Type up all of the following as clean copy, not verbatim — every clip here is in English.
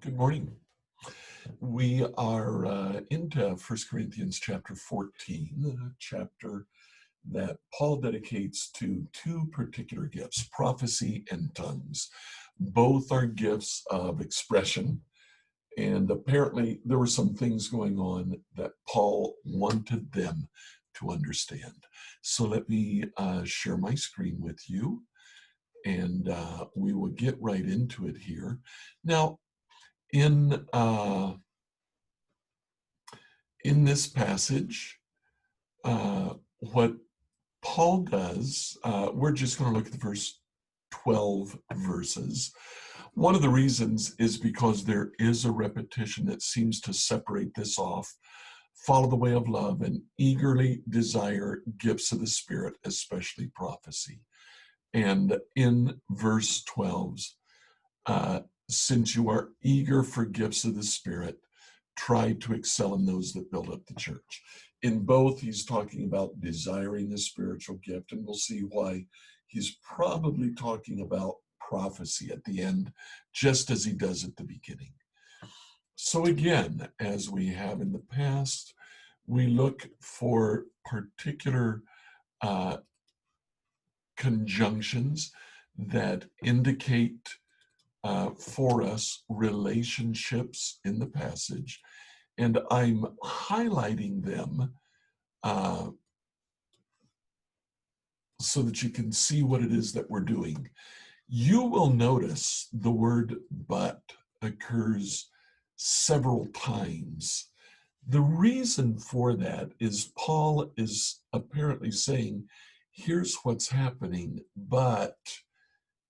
Good morning. We are into 1 Corinthians chapter 14, a chapter that Paul dedicates to two particular gifts, prophecy and tongues. Both are gifts of expression, and apparently there were some things going on that Paul wanted them to understand. So let me share my screen with you, and we will get right into it here. Now, in this passage, what Paul does, we're just going to look at the first 12 verses. One of the reasons is because there is a repetition that seems to separate this off. Follow the way of love and eagerly desire gifts of the Spirit, especially prophecy. And in verse 12, since you are eager for gifts of the Spirit, try to excel in those that build up the church. In both, he's talking about desiring a spiritual gift, and we'll see why he's probably talking about prophecy at the end, just as he does at the beginning. So again, as we have in the past, we look for particular conjunctions that indicate for us relationships in the passage, and I'm highlighting them so that you can see what it is that we're doing. You will notice the word but occurs several times. The reason for that is Paul is apparently saying, here's what's happening, but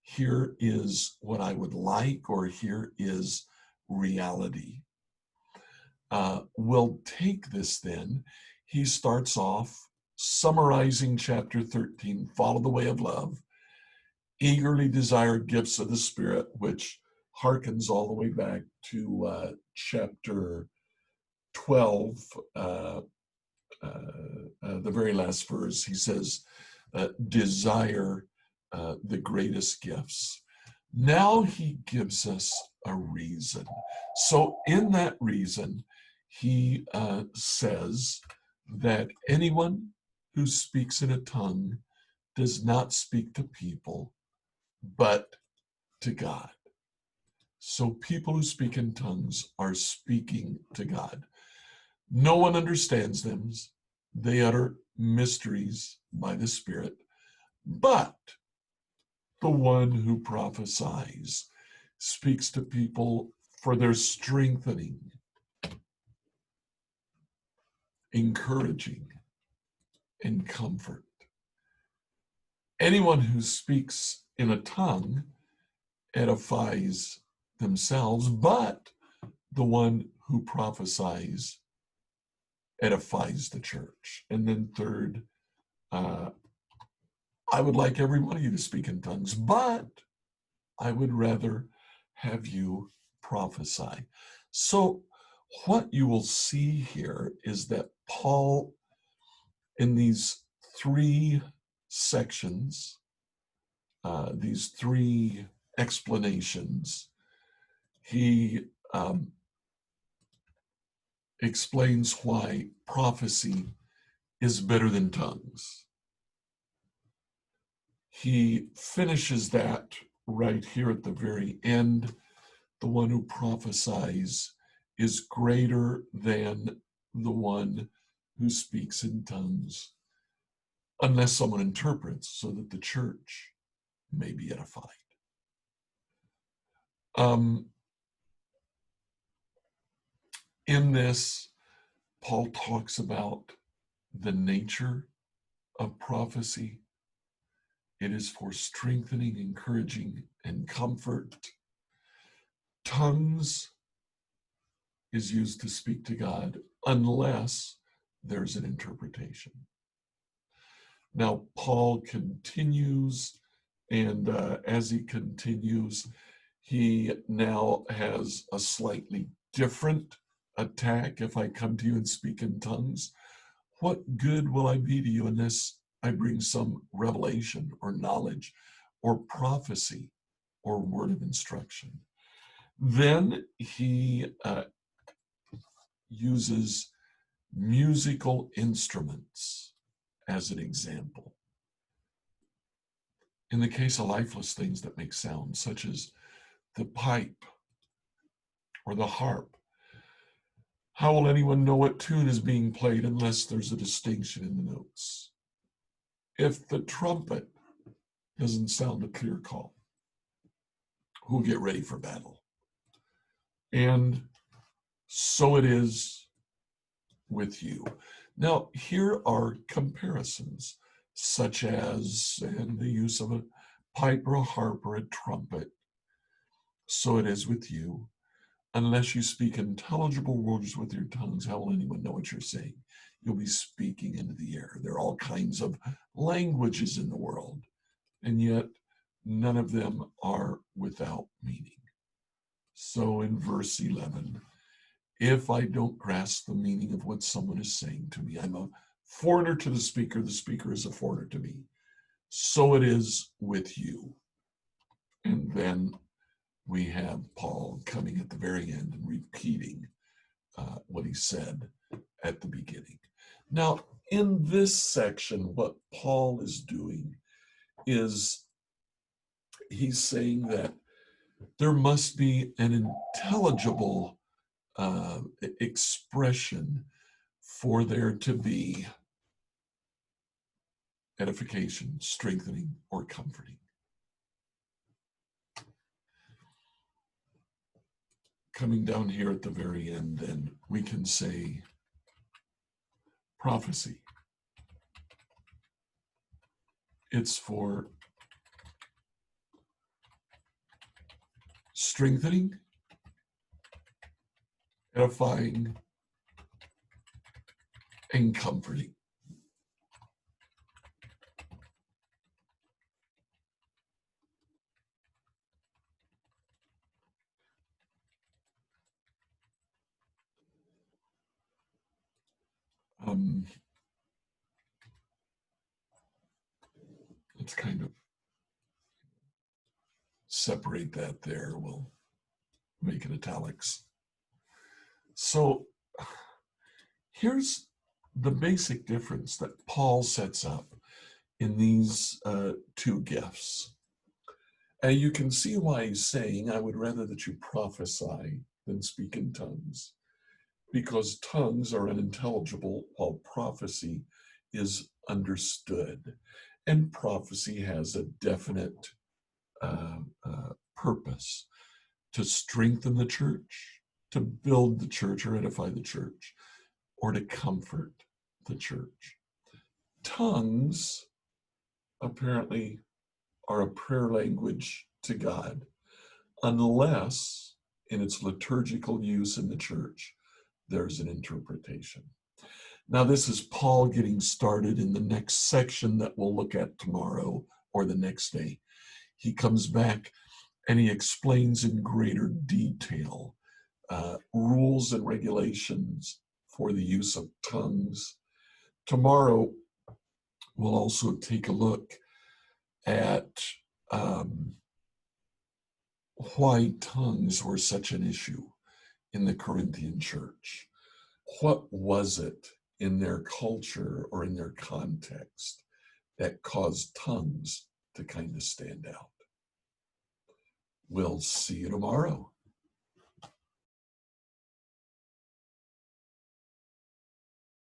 here is what I would like, or here is reality. We'll take this then. He starts off summarizing chapter 13, follow the way of love, eagerly desire gifts of the Spirit, which harkens all the way back to chapter 12, the very last verse. He says, desire the greatest gifts. Now he gives us a reason. So in that reason, he says that anyone who speaks in a tongue does not speak to people, but to God. So people who speak in tongues are speaking to God. No one understands them. They utter mysteries by the Spirit, but the one who prophesies speaks to people for their strengthening, encouraging, and comfort. Anyone who speaks in a tongue edifies themselves, but the one who prophesies edifies the church. And then third, I would like every one of you to speak in tongues, but I would rather have you prophesy. So what you will see here is that Paul, in these three sections, these three explanations, he explains why prophecy is better than tongues. He finishes that right here at the very end. The one who prophesies is greater than the one who speaks in tongues, unless someone interprets, so that the church may be edified. In this, Paul talks about the nature of prophecy. It is for strengthening, encouraging, and comfort. Tongues is used to speak to God unless there's an interpretation. Now, Paul continues, and as he continues, he now has a slightly different attack. If I come to you and speak in tongues, what good will I be to you unless I bring some revelation or knowledge or prophecy or word of instruction? Then he uses musical instruments as an example. In the case of lifeless things that make sound, such as the pipe or the harp, how will anyone know what tune is being played unless there's a distinction in the notes? If the trumpet doesn't sound a clear call, who'll get ready for battle? And so it is with you. Now, here are comparisons, such as in the use of a pipe or a harp or a trumpet. So it is with you. Unless you speak intelligible words with your tongues, how will anyone know what you're saying? You'll be speaking into the air. There are all kinds of languages in the world, and yet none of them are without meaning. So in verse 11, if I don't grasp the meaning of what someone is saying to me, I'm a foreigner to the speaker is a foreigner to me. So it is with you. And then we have Paul coming at the very end and repeating what he said at the beginning. Now, in this section, what Paul is doing is he's saying that there must be an intelligible expression for there to be edification, strengthening, or comforting. Coming down here at the very end, then we can say prophecy. It's for strengthening, edifying, and comforting. Let's kind of separate that there. We'll make it italics. So here's the basic difference that Paul sets up in these two gifts. And you can see why he's saying, I would rather that you prophesy than speak in tongues, because tongues are unintelligible while prophecy is understood. And prophecy has a definite purpose: to strengthen the church, to build the church or edify the church, or to comfort the church. Tongues apparently are a prayer language to God, unless in its liturgical use in the church, there's an interpretation. Now, this is Paul getting started in the next section that we'll look at tomorrow or the next day. He comes back and he explains in greater detail rules and regulations for the use of tongues. Tomorrow, we'll also take a look at why tongues were such an issue in the Corinthian church. What was it in their culture or in their context that caused tongues to kind of stand out? We'll see you tomorrow.